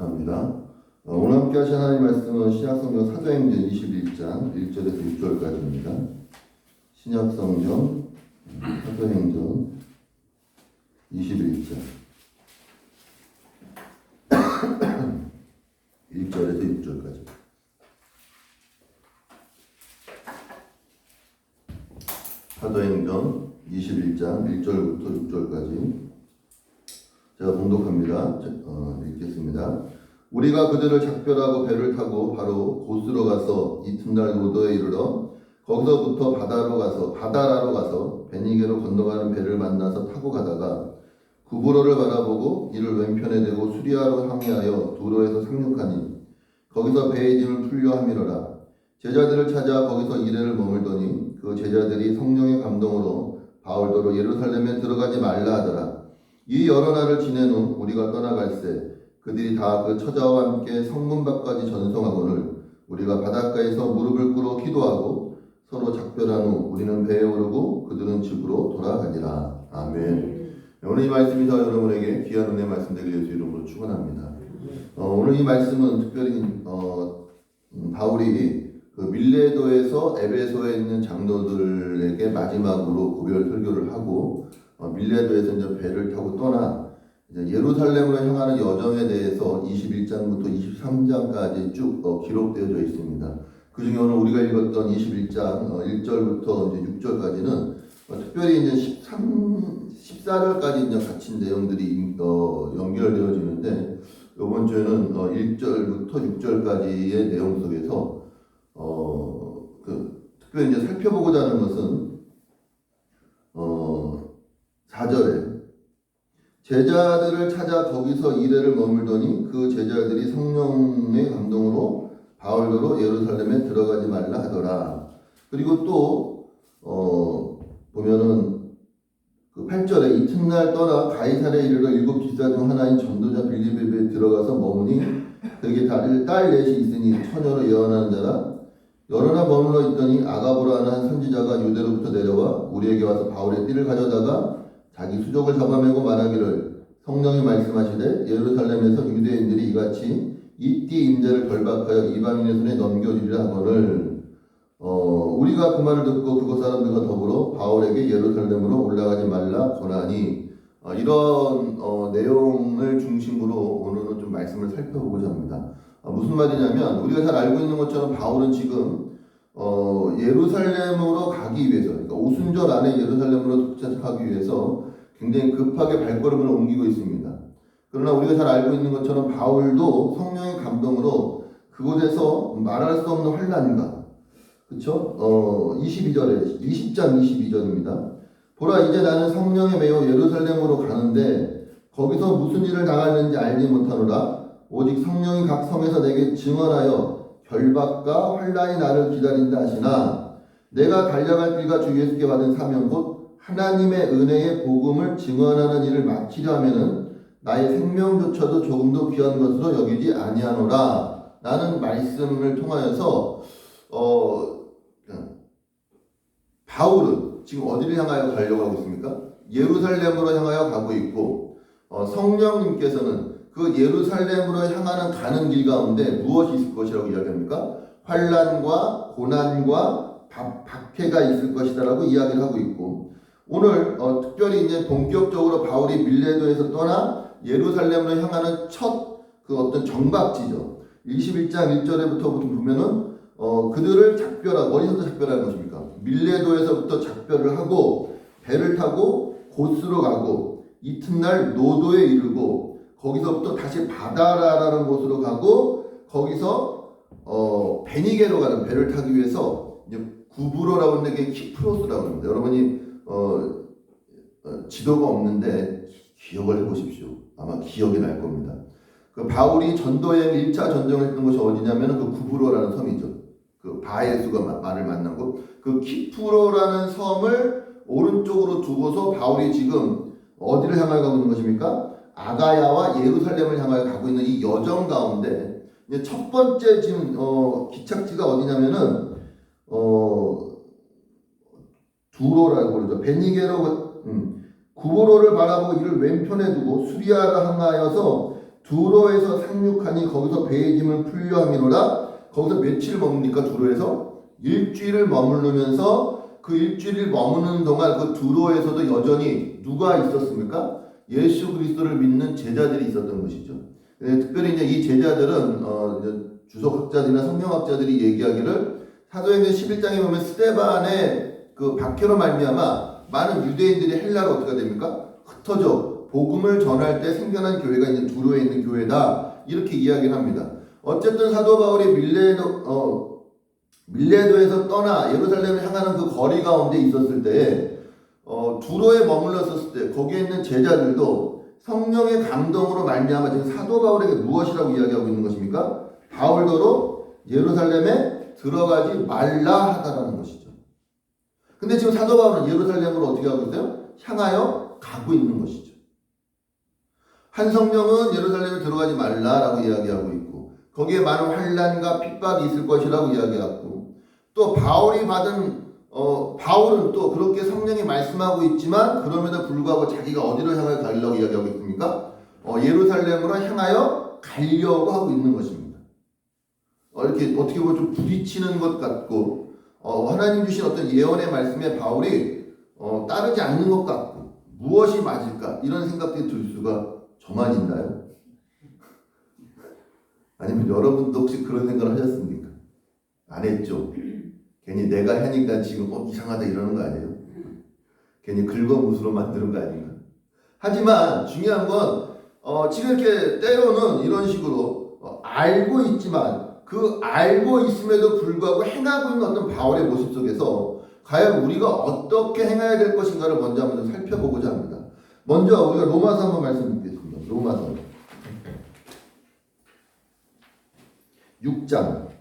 봉독합니다. 오늘 함께 하신 하나님 말씀은 신약성경 사도행전 21장 1절에서 6절까지입니다. 신약성경 사도행전 21장 1절에서 6절까지. 사도행전 21장 1절부터 6절까지 제가 봉독합니다. 읽겠습니다. 우리가 그들을 작별하고 배를 타고 바로 고스로 가서 이튿날 로도에 이르러 거기서부터 바다라로 가서 베니게로 건너가는 배를 만나서 타고 가다가 구브로를 바라보고 이를 왼편에 대고 수리아로 항해하여 두로에서 상륙하니 거기서 배의 짐을 풀려 함이러라. 제자들을 찾아 거기서 이래를 머물더니 그 제자들이 성령의 감동으로 바울더러 예루살렘에 들어가지 말라 하더라. 이 여러 날을 지낸 후 우리가 떠나갈새 그들이 다 그 처자와 함께 성문 밖까지 전송하거늘 우리가 바닷가에서 무릎을 꿇어 기도하고 서로 작별한 후 우리는 배에 오르고 그들은 집으로 돌아가니라. 아멘. 오늘 이 말씀이 다 여러분에게 귀한 은혜 말씀 되길 예수 이름으로 축원합니다. 오늘 이 말씀은 특별히 바울이 그 밀레도에서 에베소에 있는 장로들에게 마지막으로 고별 설교를 하고 밀레도에서 이제 배를 타고 떠나 이제 예루살렘으로 향하는 여정에 대해서 21장부터 23장까지 쭉 기록되어져 있습니다. 그 중에 오늘 우리가 읽었던 21장 1절부터 이제 6절까지는 특별히 이제 14절까지 이제 갇힌 내용들이 연결되어지는데 이번 주에는 1절부터 6절까지의 내용 속에서 특별히 이제 살펴보고자 하는 것은 4절에 제자들을 찾아 거기서 이래를 머물더니 그 제자들이 성령의 감동으로 바울더러 예루살렘에 들어가지 말라 하더라. 그리고 또 보면은 그 8절에 이튿날 떠나 가이사랴에 이르러 7 기사 중 하나인 전도자 빌립에 들어가서 머무니 그에게 딸 넷이 있으니 처녀로 예언하는 자라. 여러 날 머물러 있더니 아가보라 하는 선지자가 유대로부터 내려와 우리에게 와서 바울의 띠를 가져다가 자기 수족을 잡아매고 말하기를 성령이 말씀하시되 예루살렘에서 유대인들이 이같이 이 띠 임자를 결박하여 이방인의 손에 넘겨주리라 하거늘 우리가 그 말을 듣고 그곳 사람들과 더불어 바울에게 예루살렘으로 올라가지 말라 권하니 이런 내용을 중심으로 오늘은 좀 말씀을 살펴보고자 합니다. 무슨 말이냐면 우리가 잘 알고 있는 것처럼 바울은 지금 예루살렘으로 가기 위해서, 그러니까 오순절 안에 예루살렘으로 도착하기 위해서 굉장히 급하게 발걸음을 옮기고 있습니다. 그러나 우리가 잘 알고 있는 것처럼 바울도 성령의 감동으로 그곳에서 말할 수 없는 환난과, 그렇죠? 22절에 20장 22절입니다. 보라 이제 나는 성령에 매여 예루살렘으로 가는데 거기서 무슨 일을 당하는지 알지 못하노라. 오직 성령이 각 성에서 내게 증언하여 결박과 환난이 나를 기다린다 하시나 내가 달려갈 길과 주 예수께 받은 사명 곧 하나님의 은혜의 복음을 증언하는 일을 마치려 하면은 나의 생명조차도 조금도 귀한 것으로 여기지 아니하노라. 라는 말씀을 통하여서 바울은 지금 어디를 향하여 가려고 하고 있습니까? 예루살렘으로 향하여 가고 있고 성령님께서는 그 예루살렘으로 향하는 가는 길 가운데 무엇이 있을 것이라고 이야기합니까? 환난과 고난과 박해가 있을 것이다라고 이야기를 하고 있고 오늘 특별히 이제 본격적으로 바울이 밀레도에서 떠나 예루살렘으로 향하는 첫 그 어떤 정박지죠. 21장 1절에부터 보면은 그들을 작별하고 어디서부터 작별하는 것입니까? 밀레도에서부터 작별을 하고 배를 타고 고스로 가고 이튿날 노도에 이르고 거기서부터 다시 바다라라는 곳으로 가고 거기서 베니게로 가는 배를 타기 위해서 이제 구브로라고 하는데 이게 키프로스라고 합니다. 여러분이 지도가 없는데 기억을 해보십시오. 아마 기억이 날 겁니다. 그 바울이 전도여행 1차 전쟁을 했던 곳이 어디냐면 그 구브로라는 섬이죠. 그 바에수가 말을 만난 곳. 그 키프로라는 섬을 오른쪽으로 두고서 바울이 지금 어디를 향하여 가고 있는 것입니까? 아가야와 예루살렘을 향하여 가고 있는 이 여정 가운데 이제 첫 번째 지금 기착지가 어디냐면은 두로라고 그러죠. 베니게로 구브로를 바라보고 이를 왼편에 두고 수리아를 향하여서 두로에서 상륙하니 거기서 배의 짐을 풀려 함이로라. 거기서 며칠 머뭅니까? 두로에서 일주일을 머무르면서 그 일주일 머무는 동안 그 두로에서도 여전히 누가 있었습니까? 예수 그리스도를 믿는 제자들이 있었던 것이죠. 특별히 이제 이 제자들은 이제 주석학자들이나 성경학자들이 얘기하기를 사도행전 11장에 보면 스데반의 그 박해로 말미암아 많은 유대인들이 헬라로 어떻게 됩니까? 흩어져 복음을 전할 때 생겨난 교회가 이제 두로에 있는 교회다 이렇게 이야기를 합니다. 어쨌든 사도 바울이 밀레도에서 떠나 예루살렘을 향하는 그 거리 가운데 있었을 때 두로에 머물렀을 때 거기에 있는 제자들도 성령의 감동으로 말미암아 지금 사도 바울에게 무엇이라고 이야기하고 있는 것입니까? 바울더러 예루살렘에 들어가지 말라 하다라는 것이죠. 근데 지금 사도 바울은 예루살렘으로 어떻게 하고 있어요? 향하여 가고 있는 것이죠. 한 성령은 예루살렘에 들어가지 말라라고 이야기하고 있고 거기에 많은 환난과 핍박이 있을 것이라고 이야기하고 또 바울은 또 그렇게 성령이 말씀하고 있지만 그럼에도 불구하고 자기가 어디로 향하여 가려고 이야기하고 있습니까? 예루살렘으로 향하여 가려고 하고 있는 것입니다. 이렇게 어떻게 보면 좀 부딪히는 것 같고 하나님 주신 어떤 예언의 말씀에 바울이 따르지 않는 것 같고 무엇이 맞을까 이런 생각들이 들 수가 저만 있나요? 아니면 여러분도 혹시 그런 생각을 하셨습니까? 안 했죠? 괜히 내가 하니까 지금 이상하다 이러는 거 아니에요? 괜히 긁어무스로 만드는 거 아닌가? 하지만 중요한 건 지금 이렇게 때로는 이런 식으로 알고 있지만 그 알고 있음에도 불구하고 행하고 있는 어떤 바울의 모습 속에서 과연 우리가 어떻게 행해야 될 것인가를 먼저 한번 살펴보고자 합니다. 먼저 우리가 로마서 한번 말씀 드리겠습니다. 로마서 6장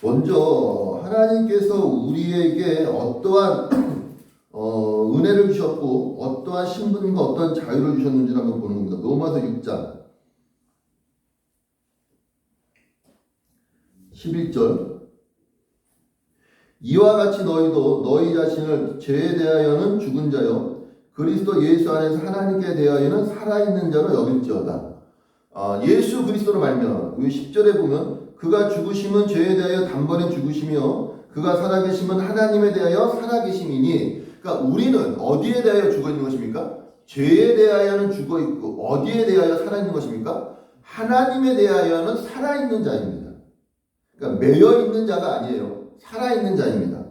먼저 하나님께서 우리에게 어떠한 은혜를 주셨고 어떠한 신분과 어떠한 자유를 주셨는지를 한번 보는 겁니다. 로마서 6장 11절 이와 같이 너희도 너희 자신을 죄에 대하여는 죽은 자요 그리스도 예수 안에서 하나님께 대하여는 살아있는 자로 여길지어다. 예수 그리스도로 말미암아 10절에 보면 그가 죽으심은 죄에 대하여 단번에 죽으시며 그가 살아계심은 하나님에 대하여 살아계심이니 그러니까 우리는 어디에 대하여 죽어 있는 것입니까? 죄에 대하여는 죽어 있고 어디에 대하여 살아있는 것입니까? 하나님에 대하여는 살아있는 자입니다. 그러니까 매여 있는 자가 아니에요. 살아있는 자입니다.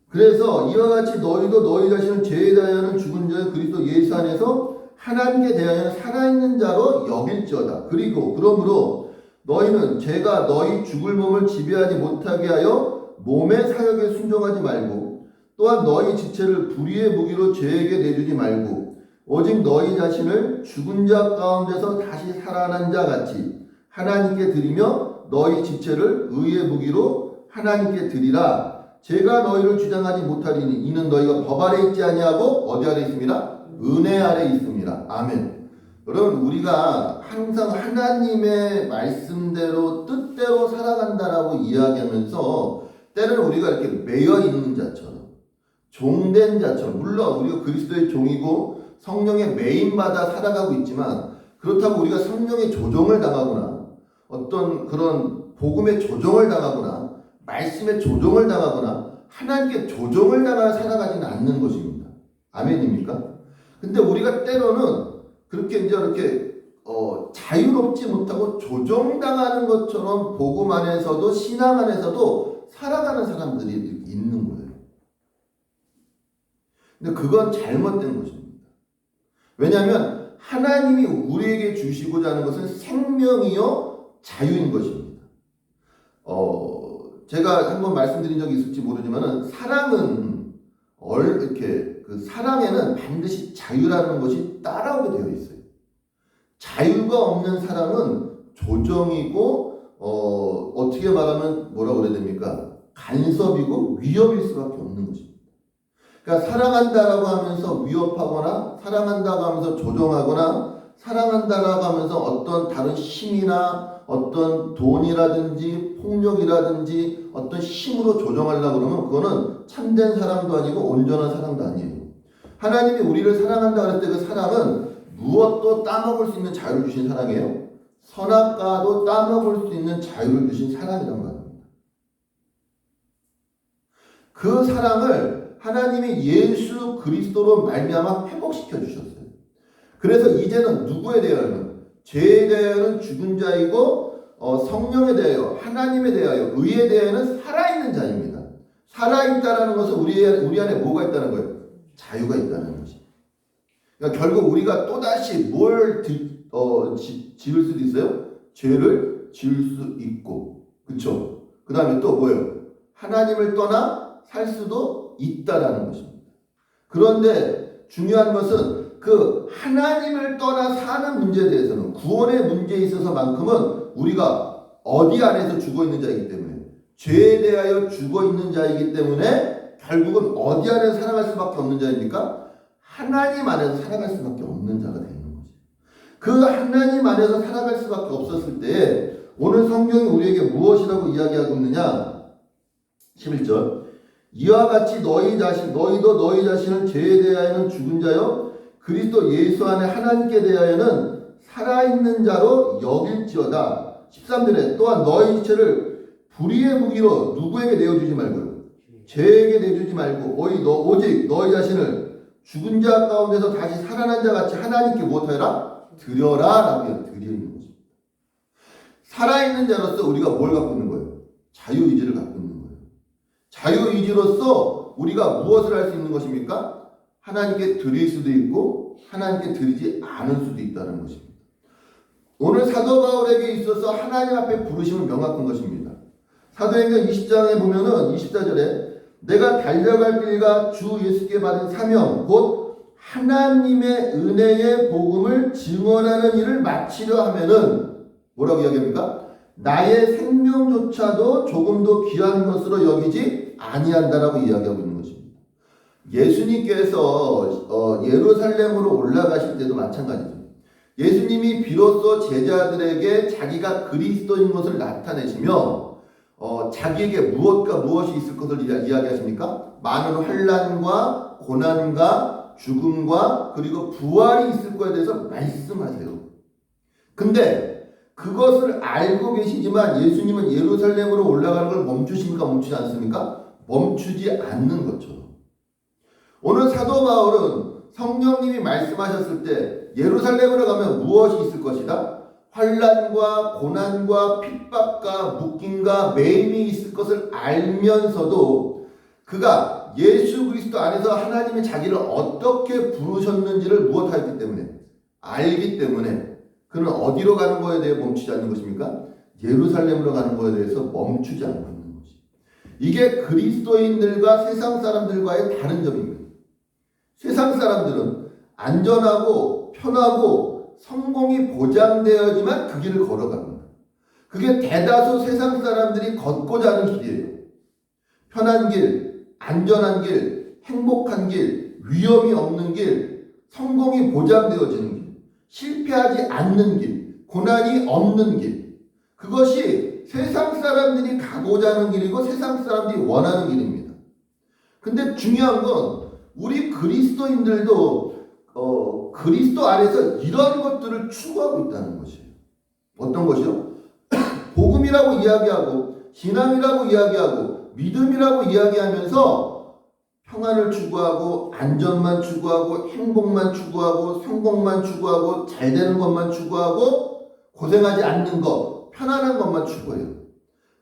그래서 이와 같이 너희도 너희 자신을 죄에 대하여는 죽은 자의 그리스도 예수 안에서 하나님께 대하여는 살아있는 자로 여길지어다. 그러므로 너희는 죄가 너희 죽을 몸을 지배하지 못하게 하여 몸의 사역에 순종하지 말고 또한 너희 지체를 불의의 무기로 죄에게 내주지 말고 오직 너희 자신을 죽은 자 가운데서 다시 살아난 자 같이 하나님께 드리며 너희 지체를 의의 무기로 하나님께 드리라. 제가 너희를 주장하지 못하리니 이는 너희가 법 아래 있지 아니하고 어디 아래 있습니다? 은혜 아래 있습니다. 아멘. 여러분 우리가 항상 하나님의 말씀대로 뜻대로 살아간다라고 이야기하면서 때로는 우리가 이렇게 매여 있는 자처럼 종된 자처럼 물론 우리가 그리스도의 종이고 성령의 매임받아 살아가고 있지만 그렇다고 우리가 성령의 조종을 당하거나 어떤 그런 복음의 조종을 당하거나 말씀의 조종을 당하거나 하나님께 조종을 당하여 살아가지는 않는 것입니다. 아멘입니까? 근데 우리가 때로는 그렇게 이렇게 자유롭지 못하고 조종당하는 것처럼 복음 안에서도 신앙 안에서도 살아가는 사람들이 있는 거예요. 근데 그건 잘못된 것입니다. 왜냐하면 하나님이 우리에게 주시고자 하는 것은 생명이요 자유인 것입니다. 제가 한번 말씀드린 적이 있을지 모르지만은 사랑은 이렇게 그 사랑에는 반드시 자유라는 것이 따라오게 되어 있어요. 자유가 없는 사랑은 조정이고 어떻게 말하면 뭐라고 그래야 됩니까? 간섭이고 위협일 수밖에 없는 것입니다. 그러니까 사랑한다라고 하면서 위협하거나 사랑한다고 하면서 조정하거나 사랑한다라고 하면서 어떤 다른 힘이나 어떤 돈이라든지 폭력이라든지 어떤 힘으로 조정하려고 그러면 그거는 참된 사랑도 아니고 온전한 사랑도 아니에요. 하나님이 우리를 사랑한다 그럴 때 그 사랑은 무엇도 따먹을 수 있는 자유를 주신 사랑이에요. 선악과도 따먹을 수 있는 자유를 주신 사랑이란 말입니다. 그 사랑을 하나님이 예수 그리스도로 말미암아 회복시켜 주셨어요. 그래서 이제는 누구에 대하여는 죄에 대하여는 죽은 자이고 성령에 대하여 하나님에 대하여 의에 대하여는 살아있는 자입니다. 살아있다라는 것은 우리 안에 뭐가 있다는 거예요? 자유가 있다는 것이. 그러니까 결국 우리가 또다시 뭘 지을 수도 있어요? 죄를 지을 수 있고, 그렇죠? 그 다음에 또 뭐예요? 하나님을 떠나 살 수도 있다라는 것입니다. 그런데 중요한 것은 그 하나님을 떠나 사는 문제에 대해서는 구원의 문제에 있어서만큼은 우리가 어디 안에서 죽어 있는 자이기 때문에 죄에 대하여 죽어 있는 자이기 때문에 결국은 어디 안에서 살아갈 수밖에 없는 자입니까? 하나님 안에서 살아갈 수밖에 없는 자가 되는 거지. 그 하나님 안에서 살아갈 수밖에 없었을 때 오늘 성경이 우리에게 무엇이라고 이야기하고 있느냐? 11절 이와 같이 너희도 너희 자신은 죄에 대하여는 죽은 자요 그리스도 예수 안에 하나님께 대하여는 살아있는 자로 여길지어다. 13절에 또한 너희 지체를 불의의 무기로 누구에게 내어주지 말고요. 죄에게 내주지 말고 오직 너희 자신을 죽은 자 가운데서 다시 살아난 자 같이 하나님께 무엇하여라? 드려라 라고 드리는 것입니다. 살아있는 자로서 우리가 뭘 갖고 있는 거예요? 자유의지를 갖고 있는 거예요. 자유의지로서 우리가 무엇을 할 수 있는 것입니까? 하나님께 드릴 수도 있고 하나님께 드리지 않을 수도 있다는 것입니다. 오늘 사도 바울에게 있어서 하나님 앞에 부르심은 명확한 것입니다. 사도행전 20장에 보면은 24절에 내가 달려갈 길과 주 예수께 받은 사명 곧 하나님의 은혜의 복음을 증언하는 일을 마치려 하면은 뭐라고 이야기합니까? 나의 생명조차도 조금도 귀한 것으로 여기지 아니한다라고 이야기하고 있는 것입니다. 예수님께서 예루살렘으로 올라가실 때도 마찬가지죠. 예수님이 비로소 제자들에게 자기가 그리스도인 것을 나타내시며 자기에게 무엇이 있을 것을 이야기하십니까? 많은 환난과 고난과 죽음과 그리고 부활이 있을 것에 대해서 말씀하세요. 근데 그것을 알고 계시지만 예수님은 예루살렘으로 올라가는 걸 멈추십니까? 멈추지 않습니까? 멈추지 않는 거죠. 오늘 사도 바울은 성령님이 말씀하셨을 때 예루살렘으로 가면 무엇이 있을 것이다? 환난과 고난과 핍박과 묶임과 매임이 있을 것을 알면서도 그가 예수 그리스도 안에서 하나님이 자기를 어떻게 부르셨는지를 무엇하였기 때문에 알기 때문에 그는 어디로 가는 거에 대해 멈추지 않는 것입니까? 예루살렘으로 가는 거에 대해서 멈추지 않고 있는 것이. 이게 그리스도인들과 세상 사람들과의 다른 점입니다. 세상 사람들은 안전하고 편하고 성공이 보장되어야지만 그 길을 걸어갑니다. 그게 대다수 세상 사람들이 걷고자 하는 길이에요. 편한 길, 안전한 길, 행복한 길, 위험이 없는 길, 성공이 보장되어지는 길, 실패하지 않는 길, 고난이 없는 길. 그것이 세상 사람들이 가고자 하는 길이고 세상 사람들이 원하는 길입니다. 근데 중요한 건 우리 그리스도인들도 그리스도 안에서 이런 것들을 추구하고 있다는 것이에요. 어떤 것이요? 복음이라고 이야기하고 신앙이라고 이야기하고 믿음이라고 이야기하면서 평안을 추구하고 안전만 추구하고 행복만 추구하고 성공만 추구하고 잘되는 것만 추구하고 고생하지 않는 것, 편안한 것만 추구해요.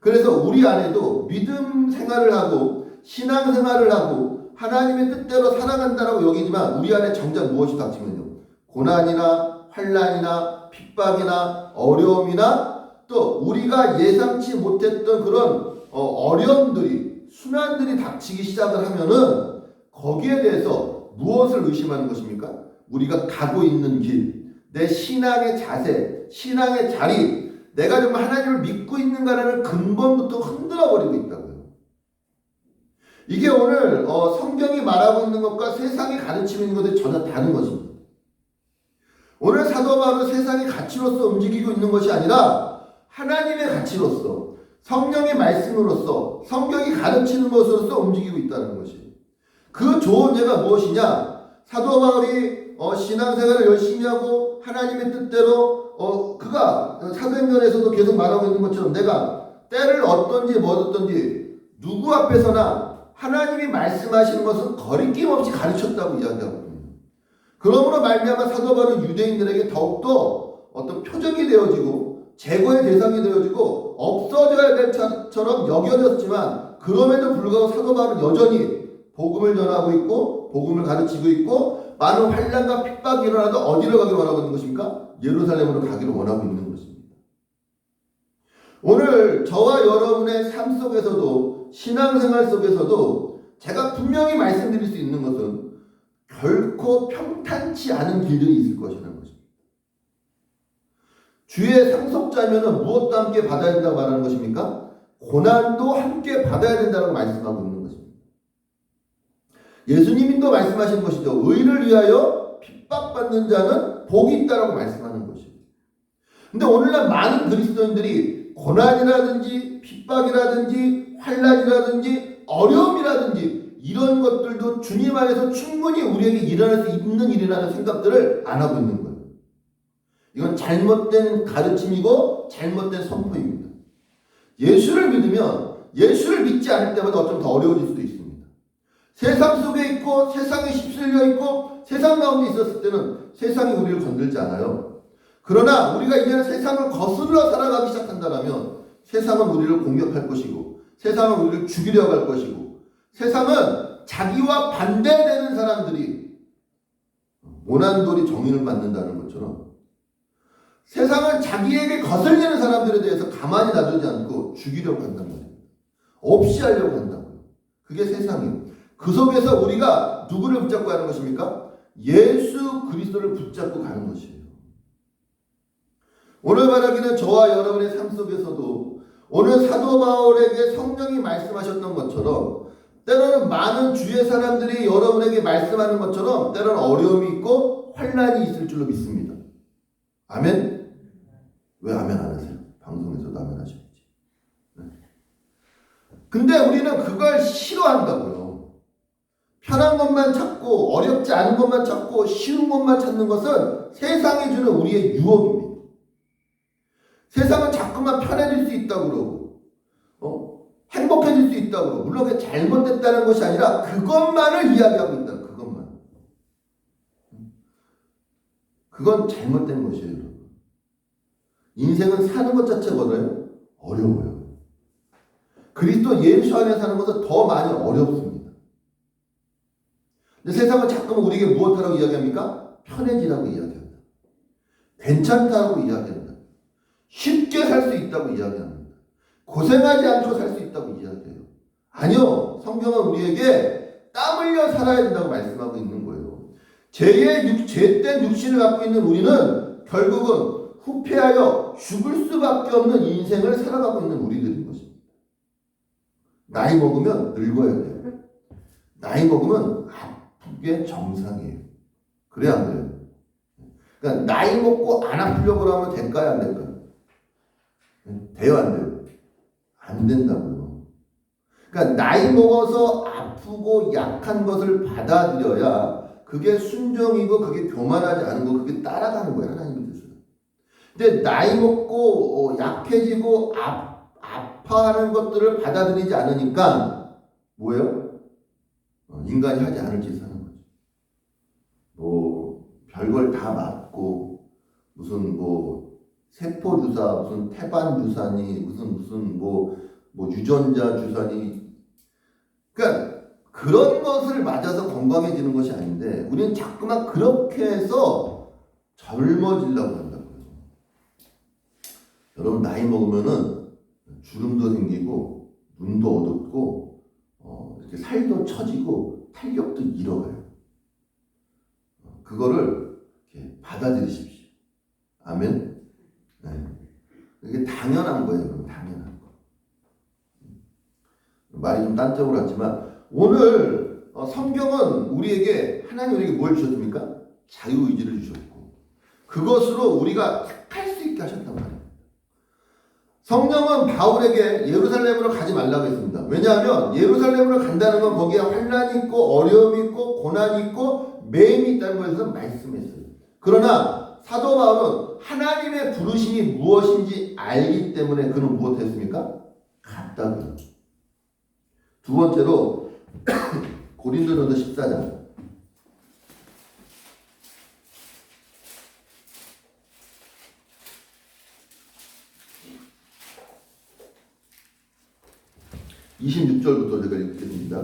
그래서 우리 안에도 믿음 생활을 하고 신앙 생활을 하고 하나님의 뜻대로 살아간다라고 여기지만 우리 안에 정작 무엇이 닥치면요. 고난이나 환난이나 핍박이나 어려움이나 또 우리가 예상치 못했던 그런 어려움들이 순환들이 닥치기 시작을 하면은 거기에 대해서 무엇을 의심하는 것입니까? 우리가 가고 있는 길, 내 신앙의 자세, 신앙의 자리, 내가 정말 하나님을 믿고 있는가라는 근본부터 흔들어버리고 있다고요. 이게 오늘 성경이 말하고 있는 것과 세상이 가르치고 있는 것이 전혀 다른 것입니다. 오늘 사도 바울은 세상의 가치로서 움직이고 있는 것이 아니라 하나님의 가치로서 성령의 말씀으로서 성경이 가르치는 것으로서 움직이고 있다는 것이 그 좋은 예가 무엇이냐? 사도 바울이 신앙생활을 열심히 하고 하나님의 뜻대로 그가 사도행전에서도 계속 말하고 있는 것처럼 내가 때를 얻든지 뭐 얻든지 누구 앞에서나 하나님이 말씀하시는 것은 거리낌 없이 가르쳤다고 이야기하고 있습니다. 그러므로 말미암아 사도 바울은 유대인들에게 더욱더 어떤 표적이 되어지고 제거의 대상이 되어지고 없어져야 될 처럼 여겨졌지만 그럼에도 불구하고 사도 바울은 여전히 복음을 전하고 있고 복음을 가르치고 있고 많은 환난과 핍박이 일어나도 어디로 가기를 원하고 있는 것입니까? 예루살렘으로 가기를 원하고 있는 것입니다. 오늘 저와 여러분의 삶 속에서도 신앙생활 속에서도 제가 분명히 말씀드릴 수 있는 것은 결코 평탄치 않은 길들이 있을 것이라는 것입니다. 주의 상속자면은 무엇도 함께 받아야 된다고 말하는 것입니까? 고난도 함께 받아야 된다고 말씀하고 있는 것입니다. 예수님도 말씀하신 것이죠. 의를 위하여 핍박받는 자는 복이 있다라고 말씀하는 것입니다. 근데 오늘날 많은 그리스도인들이 고난이라든지 핍박이라든지 환난이라든지 어려움이라든지 이런 것들도 주님 안에서 충분히 우리에게 일어날 수 있는 일이라는 생각들을 안 하고 있는 거예요. 이건 잘못된 가르침이고 잘못된 선포입니다. 예수를 믿으면 예수를 믿지 않을 때마다 어쩜 더 어려워질 수도 있습니다. 세상 속에 있고 세상에 휩쓸려 있고 세상 가운데 있었을 때는 세상이 우리를 건들지 않아요. 그러나 우리가 이제는 세상을 거슬러 살아가기 시작한다면 세상은 우리를 공격할 것이고 세상은 우리를 죽이려고 할 것이고 세상은 자기와 반대되는 사람들이 모난돌이 정인을 맞는다는 것처럼 세상은 자기에게 거슬리는 사람들에 대해서 가만히 놔두지 않고 죽이려고 한단 말이에요. 없이 하려고 한다고요. 그게 세상이에요. 그 속에서 우리가 누구를 붙잡고 가는 것입니까? 예수 그리스도를 붙잡고 가는 것이에요. 오늘 말하기는 저와 여러분의 삶 속에서도 오늘 사도 바울에게 성령이 말씀하셨던 것처럼 때로는 많은 주의 사람들이 여러분에게 말씀하는 것처럼 때로는 어려움이 있고 환난이 있을 줄로 믿습니다. 아멘? 왜 아멘 안 하세요? 방송에서도 아멘 하셔야지. 네. 근데 우리는 그걸 싫어한다고요. 편한 것만 찾고 어렵지 않은 것만 찾고 쉬운 것만 찾는 것은 세상이 주는 우리의 유혹입니다. 세상은 자꾸만 편해질 수 있다고 그러고 행복해질 수 있다고 그러고 물론 그게 잘못됐다는 것이 아니라 그것만을 이야기하고 있다. 그것만. 그건 잘못된 것이에요. 여러분. 인생은 사는 것 자체가 어려워요. 그리스도 예수 안에 사는 것은 더 많이 어렵습니다. 근데 세상은 자꾸만 우리에게 무엇하라고 이야기합니까? 편해지라고 이야기합니다. 괜찮다고 이야기합니다. 쉽게 살 수 있다고 이야기합니다. 고생하지 않고 살 수 있다고 이야기해요. 아니요. 성경은 우리에게 땀 흘려 살아야 된다고 말씀하고 있는 거예요. 죄된 육신을 갖고 있는 우리는 결국은 후패하여 죽을 수밖에 없는 인생을 살아가고 있는 우리들인 것입니다. 나이 먹으면 늙어야 돼요. 나이 먹으면 아프게 정상이에요. 그래 안 그래요? 그러니까 나이 먹고 안 아프려고 하면 될까요? 안 될까요? 돼요? 안 돼요? 안 된다고요. 그러니까 나이 먹어서 아프고 약한 것을 받아들여야 그게 순종이고 그게 교만하지 않은 거 그게 따라가는 거예요. 하나님의 뜻을. 근데 나이 먹고 약해지고 아파하는 것들을 받아들이지 않으니까 뭐예요? 인간이 하지 않을 짓을 하는 거죠. 뭐 별걸 다 맞고 무슨 뭐 세포 주사, 무슨 태반 주사니, 무슨 뭐 유전자 주사니, 그러니까 그런 것을 맞아서 건강해지는 것이 아닌데 우리는 자꾸만 그렇게 해서 젊어지려고 한다고요. 여러분 나이 먹으면은 주름도 생기고 눈도 어둡고 이렇게 살도 처지고 탄력도 잃어가요. 그거를 이렇게 받아들이십시오. 아멘. 네. 이게 당연한 거예요. 여러분. 당연한 거. 말이 좀 딴쪽으로 왔지만 오늘 성경은 우리에게 하나님 우리에게 뭘 주셨습니까? 자유의지를 주셨고 그것으로 우리가 택할 수 있게 하셨단 말이에요. 성령은 바울에게 예루살렘으로 가지 말라고 했습니다. 왜냐하면 예루살렘으로 간다는 건 거기에 환난이 있고 어려움이 있고 고난이 있고 매임이 있다는 것에서 말씀했어요. 그러나 사도 바울은 하나님의 부르심이 무엇인지 알기 때문에 그는 무엇했습니까? 갔다고요. 두 번째로 고린도전서 14장 26절부터 제가 읽겠습니다.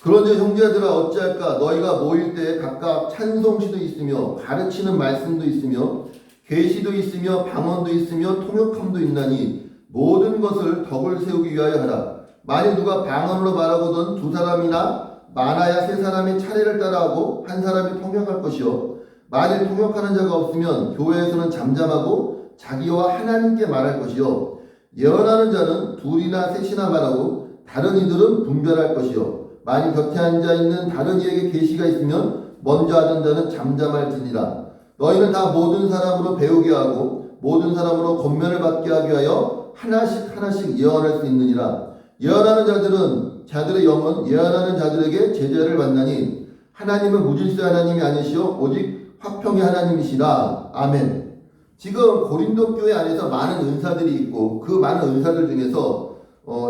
그런즉 형제들아 어찌할까 너희가 모일 때에 각각 찬송시도 있으며 가르치는 말씀도 있으며 계시도 있으며 방언도 있으며 통역함도 있나니 모든 것을 덕을 세우기 위하여 하라. 만일 누가 방언으로 말하거든 두 사람이나 많아야 세 사람이 차례를 따라하고 한 사람이 통역할 것이요 만일 통역하는 자가 없으면 교회에서는 잠잠하고 자기와 하나님께 말할 것이요 예언하는 자는 둘이나 셋이나 말하고 다른 이들은 분별할 것이요 만일 곁에 앉아 있는 다른 이에게 계시가 있으면 먼저 하던 자는 잠잠할지니라. 너희는 다 모든 사람으로 배우게 하고 모든 사람으로 권면을 받게 하게 하여 하나씩 하나씩 예언할 수 있느니라. 예언하는 자들은 자들의 영은 예언하는 자들에게 제재를 받나니 하나님은 무질서 하나님이 아니시오 오직 화평의 하나님이시라. 아멘. 지금 고린도 교회 안에서 많은 은사들이 있고 그 많은 은사들 중에서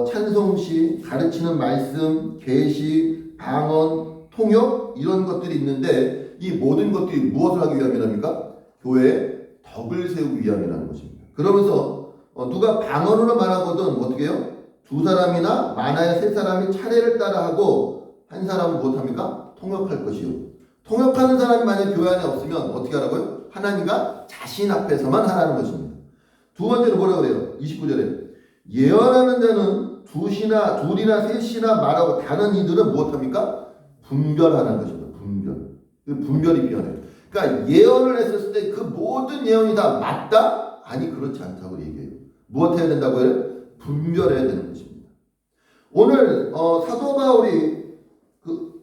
찬송시, 가르치는 말씀, 계시, 방언, 통역 이런 것들이 있는데 이 모든 것들이 무엇을 하기 위함이랍니까? 교회의 덕을 세우기 위함이라는 것입니다. 그러면서 누가 방언으로 말하거든 어떻게 해요? 두 사람이나 많아야 세 사람이 차례를 따라하고 한 사람은 무엇합니까? 통역할 것이요. 통역하는 사람이 만약 교회 안에 없으면 어떻게 하라고요? 하나님과 자신 앞에서만 하라는 것입니다. 두 번째로 뭐라고 그래요? 29절에 예언하는 자는 둘이나 셋이나 말하고 다른 이들은 무엇합니까? 분별하는 것입니다. 분별이 필요해요. 그러니까 예언을 했을 때 그 모든 예언이 다 맞다? 아니 그렇지 않다고 얘기해요. 무엇 해야 된다고 해요? 분별해야 되는 것입니다. 오늘 사도 바울이 그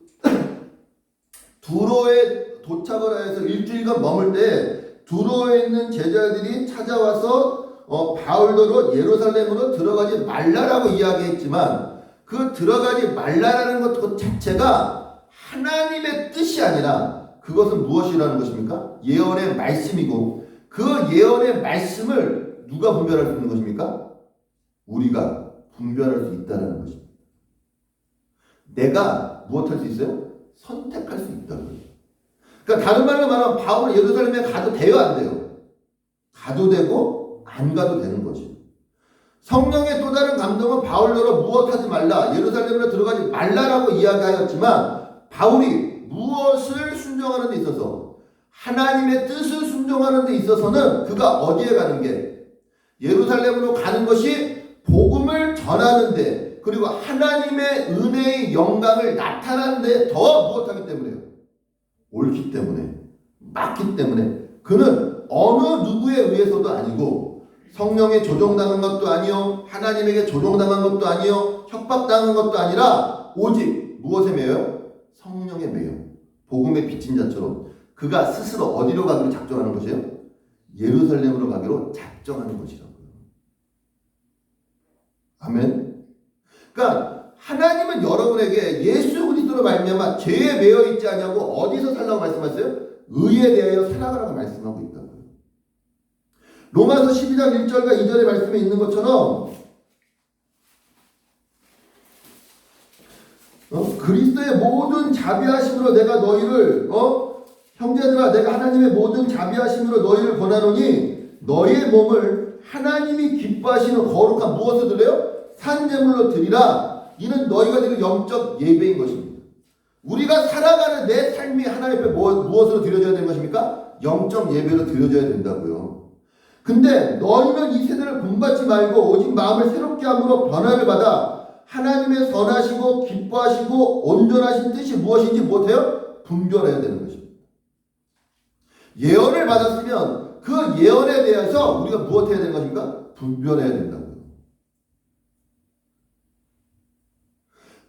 두로에 도착을 해서 일주일간 머물 때 두로에 있는 제자들이 찾아와서 바울도로 예루살렘으로 들어가지 말라라고 이야기했지만 그 들어가지 말라라는 것 자체가 하나님의 뜻이 아니라 그것은 무엇이라는 것입니까? 예언의 말씀이고 그 예언의 말씀을 누가 분별할 수 있는 것입니까? 우리가 분별할 수 있다는 것입니다. 내가 무엇할 수 있어요? 선택할 수 있다고요. 그러니까 다른 말로 말하면 바울은 예루살렘에 가도 돼요, 안 돼요? 가도 되고 안 가도 되는 거지. 성령의 또 다른 감동은 바울로로 무엇하지 말라, 예루살렘으로 들어가지 말라라고 이야기하였지만 바울이 무엇을 순종하는 데 있어서 하나님의 뜻을 순종하는 데 있어서는 그가 어디에 가는 게 예루살렘으로 가는 것이 복음을 전하는 데 그리고 하나님의 은혜의 영광을 나타내는 데 더 무엇하기 때문에요? 옳기 때문에 맞기 때문에 그는 어느 누구에 의해서도 아니고 성령에 조종당한 것도 아니요 하나님에게 조종당한 것도 아니요 협박당한 것도 아니라 오직 무엇에 매여요? 성령에 매여 복음의 빚진 자처럼 그가 스스로 어디로 가기로 작정하는 것이에요? 예루살렘으로 가기로 작정하는 것이라고요. 아멘. 그러니까 하나님은 여러분에게 예수 그리스도로 말미암아 죄에 매여 있지 않냐고 어디서 살라고 말씀하세요? 의에 대하여 살아가라고 말씀하고 있다고요. 로마서 12장 1절과 2절의 말씀에 있는 것처럼 그리스도의 모든 자비하심으로 내가 너희를 형제들아 내가 하나님의 모든 자비하심으로 너희를 권하노니 너희의 몸을 하나님이 기뻐하시는 거룩한 무엇을 드려요? 산제물로 드리라. 이는 너희가 드릴 영적 예배인 것입니다. 우리가 살아가는 내 삶이 하나님 앞에 무엇으로 드려져야 되는 것입니까? 영적 예배로 드려져야 된다고요. 근데 너희는 이 세대를 본받지 말고 오직 마음을 새롭게 함으로 변화를 받아 하나님의 선하시고 기뻐하시고 온전하신 뜻이 무엇인지 못해요? 분별해야 되는 것입니다. 예언을 받았으면 그 예언에 대해서 우리가 무엇해야 되는 것입니까? 분별해야 된다고요.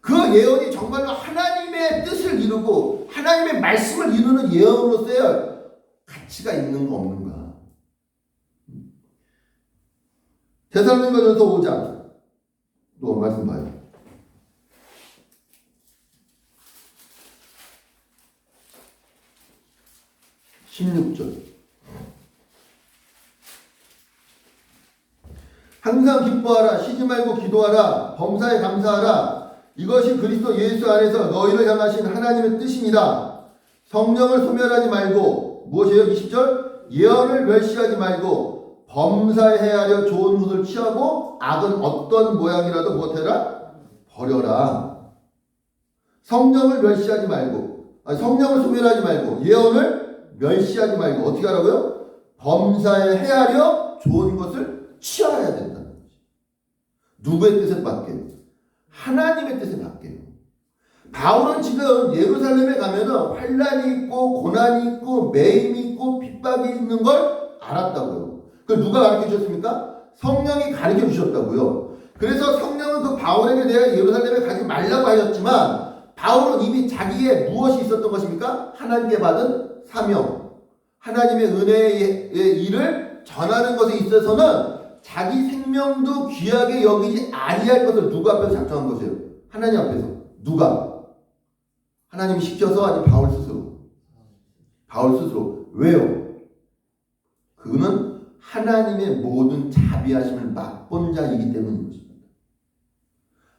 그 예언이 정말로 하나님의 뜻을 이루고 하나님의 말씀을 이루는 예언으로서의 가치가 있는 거 없는가? 데살로니가전서 5장 또 말씀 봐요. 16절. 항상 기뻐하라. 쉬지 말고 기도하라. 범사에 감사하라. 이것이 그리스도 예수 안에서 너희를 향하신 하나님의 뜻입니다. 성령을 소멸하지 말고 무엇이에요? 20절. 예언을 멸시하지 말고 범사에 헤아려 좋은 것을 취하고 악은 어떤 모양이라도 무엇해라? 버려라. 성령을 멸시하지 말고 성령을 소멸하지 말고 예언을 멸시하지 말고 어떻게 하라고요? 범사에 헤아려 좋은 것을 취하여야 된다는 거지. 누구의 뜻에 맞게요? 하나님의 뜻에 맞게요. 바울은 지금 예루살렘에 가면은 환란이 있고 고난이 있고 매임이 있고 핍박이 있는 걸 알았다고요. 그걸 누가 가르쳐 주셨습니까? 성령이 가르쳐 주셨다고요. 그래서 성령은 그 바울에게 대해 예루살렘에 가지 말라고 하셨지만 바울은 이미 자기의 무엇이 있었던 것입니까? 하나님께 받은 사명, 하나님의 은혜의 일을 전하는 것에 있어서는 자기 생명도 귀하게 여기지 아니할 것을 누구 앞에서 작정한 것이에요? 하나님 앞에서. 누가? 하나님이 시켜서 아니 바울 스스로. 바울 스스로. 왜요? 그는 하나님의 모든 자비하심을 맛본 자이기 때문인 것입니다.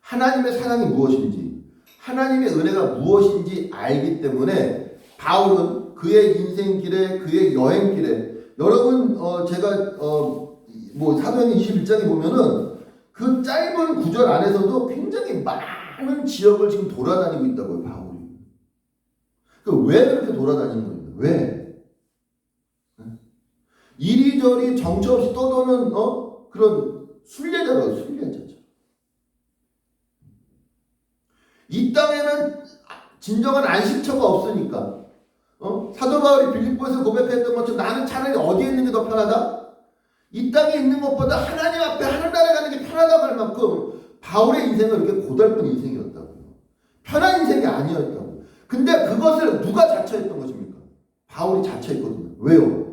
하나님의 사랑이 무엇인지, 하나님의 은혜가 무엇인지 알기 때문에 바울은 그의 인생길에, 그의 여행길에, 여러분 제가 사도행전 21장에 보면은 그 짧은 구절 안에서도 굉장히 많은 지역을 지금 돌아다니고 있다고요, 바울이. 왜 그렇게 돌아다니는 겁니까? 왜? 이리저리 정처 없이 떠도는 그런 순례자라고, 순례자죠. 이 땅에는 진정한 안식처가 없으니까 사도 바울이 빌립보에서 고백했던 것처럼 나는 차라리 어디에 있는 게 더 편하다? 이 땅에 있는 것보다 하나님 앞에 하늘나라에 가는 게 편하다고 할 만큼 바울의 인생은 이렇게 고달픈 인생이었다고요. 편한 인생이 아니었다고. 근데 그것을 누가 자처했던 것입니까? 바울이 자처했거든요. 왜요?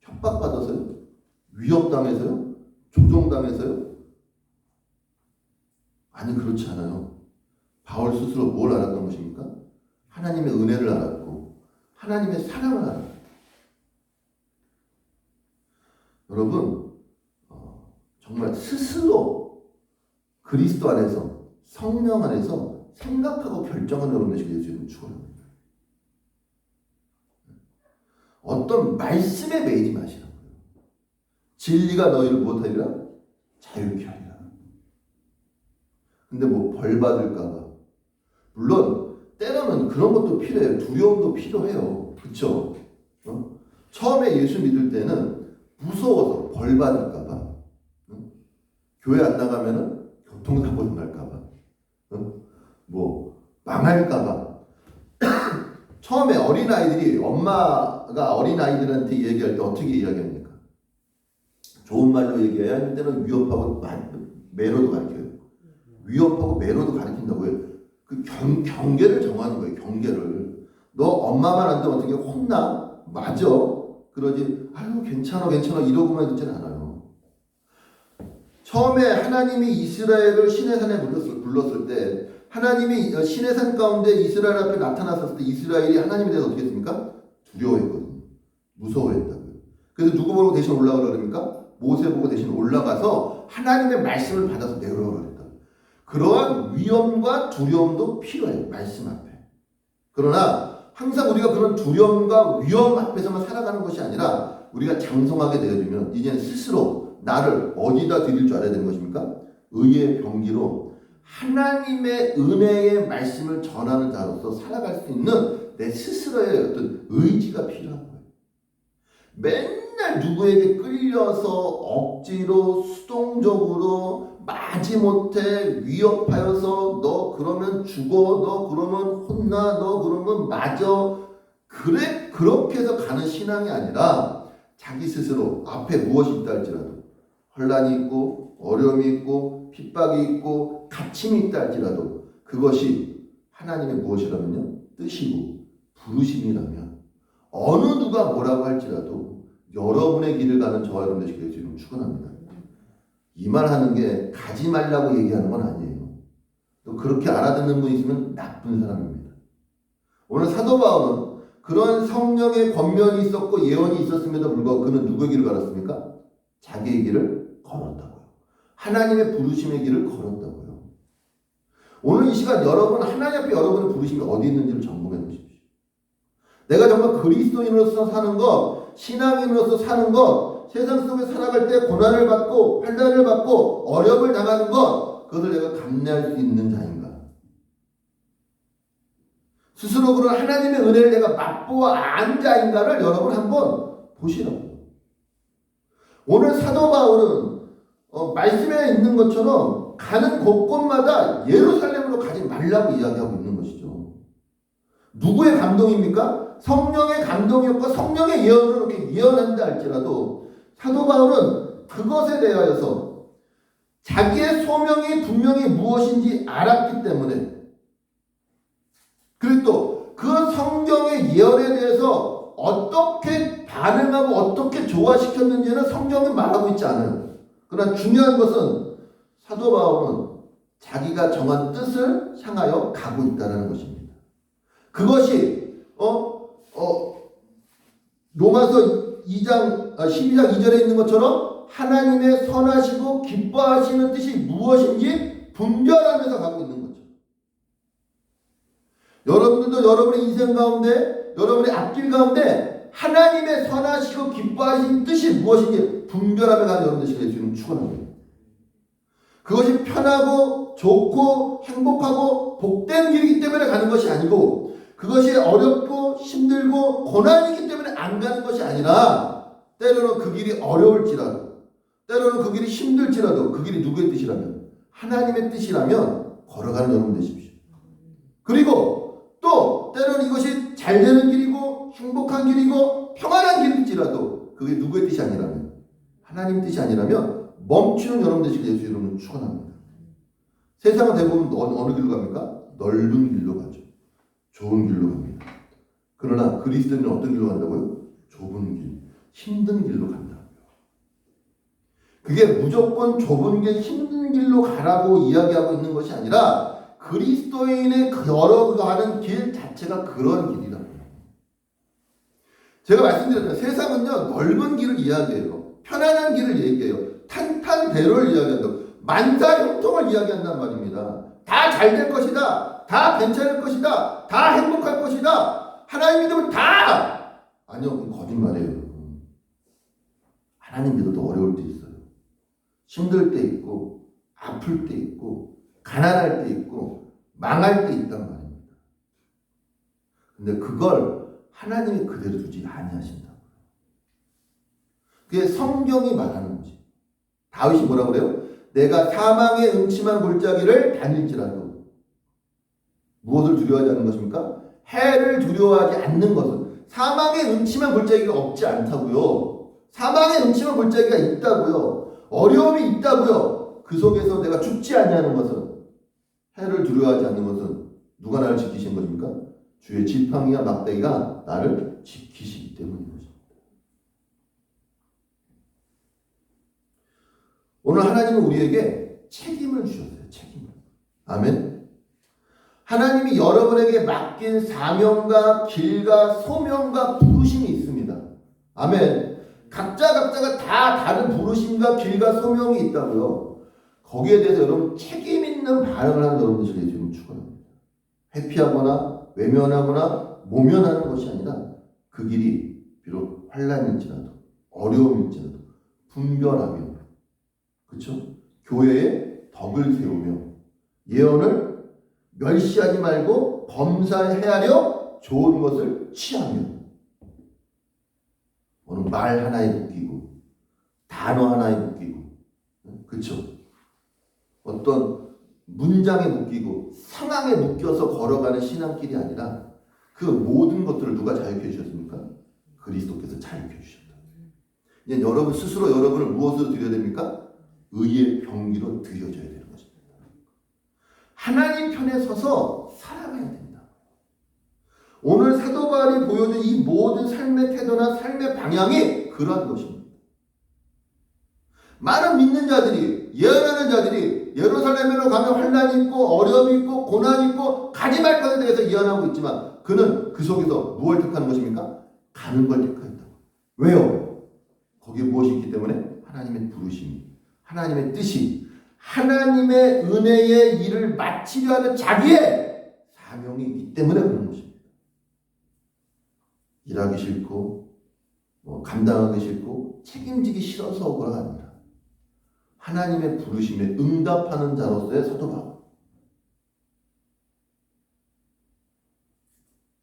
협박받아서요? 위협당해서요? 조종당해서요? 아니 그렇지 않아요. 바울 스스로 뭘 알았던 것입니까? 하나님의 은혜를 알았고 하나님의 사랑을 알았고. 여러분 정말 스스로 그리스도 안에서 성령 안에서 생각하고 결정하는 여러분의 예수님을 축원합니다. 어떤 말씀에 매이지 마시라고요. 진리가 너희를 무엇하리라? 자유케 하리라. 근데 벌 받을까봐. 물론 때로는 그런 것도 필요해요. 두려움도 필요해요. 그렇죠? 처음에 예수 믿을 때는 무서워서 벌 받을까봐, 교회 안 나가면은 교통사고 날까봐, 망할까봐. 처음에 어린아이들이 엄마가 어린아이들한테 얘기할 때 어떻게 이야기합니까? 좋은 말로 얘기해야 할 때는 위협하고 매로도 가르쳐요. 위협하고 매로도 가르친다고요. 그 경계를 정하는 거예요. 경계를. 너 엄마만 안 되면 어떻게 혼나? 맞아. 그러지. 아유 괜찮아 이러고만 있진 않아요. 처음에 하나님이 이스라엘을 시내산에 불렀을 때 하나님이 시내산 가운데 이스라엘 앞에 나타났을 때 이스라엘이 하나님에 대해서 어떻게 했습니까? 두려워했거든요. 무서워했다고요. 그래서 누구 보고 대신 올라가라 그럽니까? 모세 보고 대신 올라가서 하나님의 말씀을 받아서 내려오라 그랬다. 그러한 위험과 두려움도 필요해요. 말씀 앞에. 그러나 항상 우리가 그런 두려움과 위험 앞에서만 살아가는 것이 아니라 우리가 장성하게 되어지면 이제는 스스로 나를 어디다 드릴 줄 알아야 되는 것입니까? 의의 병기로 하나님의 은혜의 말씀을 전하는 자로서 살아갈 수 있는 내 스스로의 어떤 의지가 필요한 거예요. 맨날 누구에게 끌려서 억지로 수동적으로 마지못해 위협하여서 너 그러면 죽어, 너 그러면 혼나, 너 그러면 맞아. 그렇게 해서 가는 신앙이 아니라 자기 스스로 앞에 무엇이 있다 할지라도 혼란이 있고 어려움이 있고 핍박이 있고 갇힘이 있다 할지라도 그것이 하나님의 무엇이라면요? 뜻이고 부르심이라면 어느 누가 뭐라고 할지라도 여러분의 길을 가는 저와 여러분의 길을 지금 축원합니다. 이 말 하는 게 가지 말라고 얘기하는 건 아니에요. 또 그렇게 알아듣는 분이 있으면 나쁜 사람입니다. 오늘 사도 바울은 그런 성령의 권면이 있었고 예언이 있었음에도 불구하고 그는 누구의 길을 걸었습니까? 자기의 길을 걸었다고요. 하나님의 부르심의 길을 걸었다고요. 오늘 이 시간 여러분, 하나님 앞에 여러분의 부르심이 어디 있는지를 점검해 보십시오. 내가 정말 그리스도인으로서 사는 것, 신앙인으로서 사는 것, 세상 속에 살아갈 때 고난을 받고 환난을 받고 어려움을 당하는 것, 그것을 내가 감내할 수 있는 자인가? 스스로 그런 하나님의 은혜를 내가 맛보아 안 자인가를 여러분 한번 보시라고요. 오늘 사도 바울은 말씀에 있는 것처럼 가는 곳곳마다 예루살렘으로 가지 말라고 이야기하고 있는 것이죠. 누구의 감동입니까? 성령의 감동이었고 성령의 예언을 이렇게 예언한다 할지라도 사도 바울은 그것에 대하여서 자기의 소명이 분명히 무엇인지 알았기 때문에, 그리고 또 그 성경의 예언에 대해서 어떻게 반응하고 어떻게 조화시켰는지는 성경은 말하고 있지 않아요. 그러나 중요한 것은 사도 바울은 자기가 정한 뜻을 향하여 가고 있다는 것입니다. 그것이 로마서 12장 2절에 있는 것처럼 하나님의 선하시고 기뻐하시는 뜻이 무엇인지 분별하면서 가고 있는 거죠. 여러분들도 여러분의 인생 가운데, 여러분의 앞길 가운데 하나님의 선하시고 기뻐하시는 뜻이 무엇인지 분별하며 가는 여러분 되시길 주님 축원합니다. 그것이 편하고 좋고 행복하고 복된 길이기 때문에 가는 것이 아니고, 그것이 어렵고 힘들고 고난이기 때문에 안 가는 것이 아니라, 때로는 그 길이 어려울지라도, 때로는 그 길이 힘들지라도 그 길이 누구의 뜻이라면, 하나님의 뜻이라면 걸어가는 여러분 되십시오. 그리고 또 때로는 이것이 잘 되는 길이고 행복한 길이고 평안한 길일지라도 그게 누구의 뜻이 아니라면, 하나님 뜻이 아니라면 멈추는 여러분 되시길 예수 이름으로 축원합니다. 세상은 대부분 어느 길로 갑니까? 넓은 길로 가죠. 좋은 길로 갑니다. 그러나 그리스도인은 어떤 길로 간다고요? 좁은 길, 힘든 길로 간다고요. 그게 무조건 좁은 길, 힘든 길로 가라고 이야기하고 있는 것이 아니라 그리스도인의 걸어가는 길 자체가 그런 길이라고요. 제가 말씀드렸잖아요. 세상은요, 넓은 길을 이야기해요. 편안한 길을 얘기해요. 탄탄대로를 이야기한다고. 만사형통을 이야기한단 말입니다. 다 잘 될 것이다. 다 괜찮을 것이다. 다 행복할 것이다. 하나님 믿으면 다! 아니요, 그건 거짓말이에요. 하나님 믿어도 어려울 때 있어요. 힘들 때 있고, 아플 때 있고, 가난할 때 있고, 망할 때 있단 말입니다. 근데 그걸 하나님이 그대로 두지 아니하신다고요. 그게 성경이 말하는 거지. 다윗이 뭐라고 그래요? 내가 사망의 음침한 골짜기를 다닐지라도 무엇을 두려워하지 않는 것입니까? 해를 두려워하지 않는 것은, 사망의 음침한 골짜기가 없지 않다고요. 사망의 음침한 골짜기가 있다고요. 어려움이 있다고요. 그 속에서 내가 죽지 아니하는 것은, 해를 두려워하지 않는 것은 누가 나를 지키신 것입니까? 주의 지팡이와 막대기가 나를 지키시기 때문인 것입니다. 오늘 하나님은 우리에게 책임을 주셨어요. 책임을. 아멘. 하나님이 여러분에게 맡긴 사명과 길과 소명과 부르심이 있습니다. 아멘. 각자가 다 다른 부르심과 길과 소명이 있다고요. 거기에 대해서 여러분 책임 있는 반응을 하는 여러분들이 지금 축원합니다. 회피하거나 외면하거나 모면하는 것이 아니라 그 길이 비록 환난일지라도 어려움일지라도 분별하며, 그렇죠? 교회에 덕을 세우며 예언을 멸시하지 말고 범사해하려 좋은 것을 취하며, 오늘 말 하나에 묶이고 단어 하나에 묶이고, 그렇죠? 어떤 문장에 묶이고 상황에 묶여서 걸어가는 신앙길이 아니라 그 모든 것들을 누가 자유케 해주셨습니까? 그리스도께서 자유케 해주셨다. 이제 여러분 스스로 여러분을 무엇으로 드려야 됩니까? 의의 병기로 드려져야 되는 것입니다. 하나님 편에 서서 살아가야 됩니다. 오늘 사도 바울이 보여준 이 모든 삶의 태도나 삶의 방향이 그러한 것입니다. 많은 믿는 자들이, 예언하는 자들이 예루살렘으로 가면 환난이 있고 어려움이 있고 고난이 있고 가지 말 것에 대해서 예언하고 있지만 그는 그 속에서 무엇을 택하는 것입니까? 가는 걸 택하였다. 왜요? 거기에 무엇이 있기 때문에? 하나님의 부르심이, 하나님의 뜻이, 하나님의 은혜의 일을 마치려 하는 자기의 사명이 있기 때문에 그런 것입니다. 일하기 싫고 감당하기 싫고 책임지기 싫어서가 아니라 하나님의 부르심에 응답하는 자로서의 사도 바울.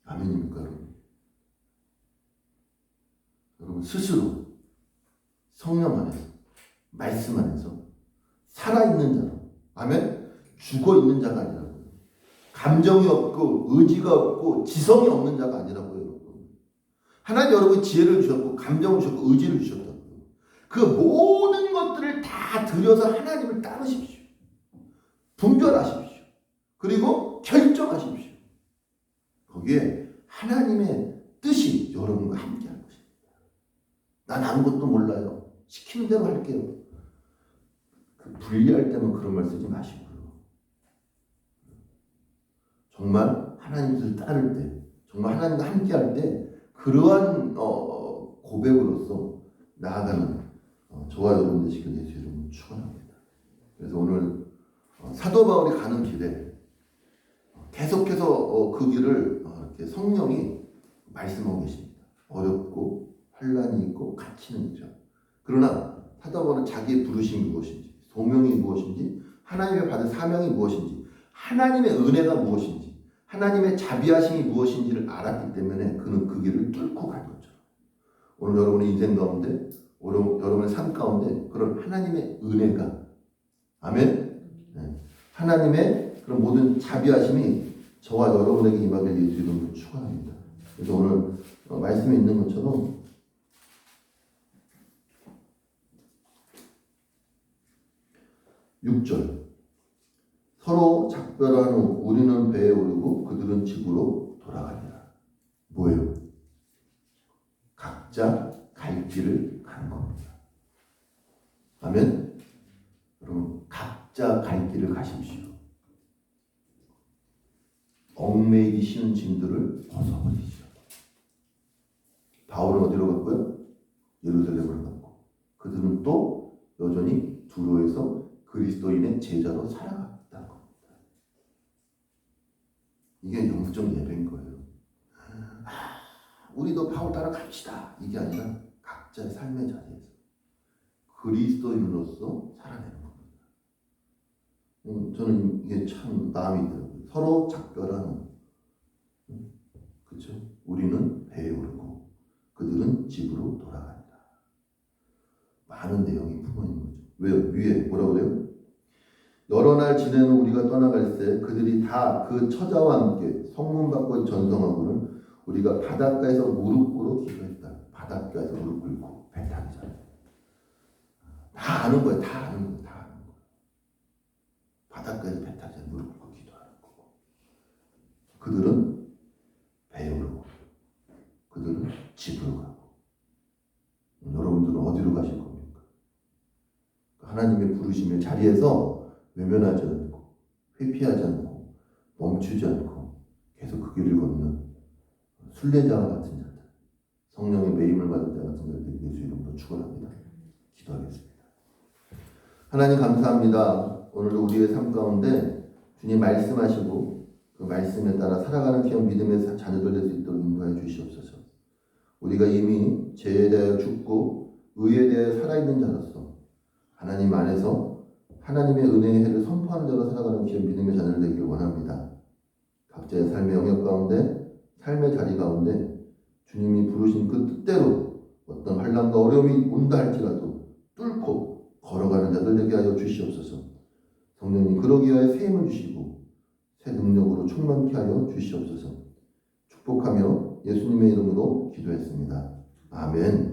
아멘입니까, 여러분? 여러분 스스로 성령 안에서, 말씀 안에서 살아있는 자로, 아멘? 죽어있는 자가 아니라고요. 감정이 없고 의지가 없고 지성이 없는 자가 아니라고요, 여러분. 하나님 여러분 지혜를 주셨고 감정을 주셨고 의지를 주셨다고요. 그 모든 것들을 다 들여서 하나님을 따르십시오. 분별하십시오. 그리고 결정하십시오. 거기에 하나님의 뜻이 여러분과 함께하는 것입니다. 난 아무것도 몰라요. 시키는 대로 할게요. 분리할 때만 그런 말 쓰지 마시고요. 정말 하나님 뜻을 따를 때, 정말 하나님과 함께할 때 그러한 고백으로서 나아가는 저와 여러분 되시길 예수 이름으로 축원합니다. 그래서 오늘 사도 바울이 가는 길에 계속해서 그 길을 이렇게 성령이 말씀하고 계십니다. 어렵고 환난이 있고 갇히는 일이죠. 그러나 사도 바울은 자기의 부르심이 무엇인지, 소명이 무엇인지, 하나님의 받은 사명이 무엇인지, 하나님의 은혜가 무엇인지, 하나님의 자비하심이 무엇인지를 알았기 때문에 그는 그 길을 뚫고 간 거죠. 오늘 여러분의 인생 가운데, 여러분의 삶 가운데 그런 하나님의 은혜가, 아멘? 네. 하나님의 그런 모든 자비하심이 저와 여러분에게 임하길 예수 이름으로 축원합니다. 그래서 오늘 말씀에 있는 것처럼 6절 서로 작별한 후 우리는 배에 오르고 그들은 집으로 돌아가니라. 뭐예요? 각자 갈 길을 가는 겁니다. 아멘? 여러분 각자 갈 길을 가십시오. 얽매이기 쉬운 짐들을 벗어버리시오. 바울은 어디로 갔고요? 예루살렘으로 갔고 그들은 또 여전히 두로에서 그리스도인의 제자로 살아갔다는 겁니다. 이게 영적 예배인 거예요. 우리도 바울 따라 갑시다. 이게 아니라 각자의 삶의 자리에서 그리스도인으로서 살아내는 겁니다. 저는 이게 참 마음이 들어요. 서로 작별하는, 그렇죠? 우리는 배에 오르고 그들은 집으로 돌아간다. 많은 내용이 품어 있는 거죠. 왜요? 위에 뭐라고 그래요? 여러 날 지내는 우리가 떠나갈새 그들이 다 그 처자와 함께 성문 밖을 전성하고는 우리가 바닷가에서 무릎 꿇어 기도했다. 바닷가에서 무릎 꿇고 배 타기 전에. 다 아는 거예요. 다 아는 거예요. 다 아는 거예요. 바닷가에서 배 타기 전에 무릎 꿇고 기도하는 거고. 그들은 배에 오르고 그들은 집으로 가고. 여러분들은 어디로 가실 겁니까? 하나님의 부르심의 자리에서 외면하지 않고 회피하지 않고 멈추지 않고 계속 그 길을 걷는 순례자와 같은 자들, 성령의 매임을 받은 자 같은 자들 예수 이름으로 축원합니다. 기도하겠습니다. 하나님 감사합니다. 오늘도 우리의 삶 가운데 주님 말씀하시고 그 말씀에 따라 살아가는 귀한 믿음의 자녀들 될 수 있도록 인도하여 주시옵소서. 우리가 이미 죄에 대하여 죽고 의에 대하여 살아있는 자로서 하나님 안에서 하나님의 은혜의 해를 선포하는 자로 살아가는 귀한 믿음의 자녀들 되기를 원합니다. 각자의 삶의 영역 가운데, 삶의 자리 가운데 주님이 부르신 그 뜻대로 어떤 환난과 어려움이 온다 할지라도 뚫고 걸어가는 자들 되게 하여 주시옵소서. 성령님 그러기 위하여 새 힘을 주시고 새 능력으로 충만케 하여 주시옵소서. 축복하며 예수님의 이름으로 기도했습니다. 아멘.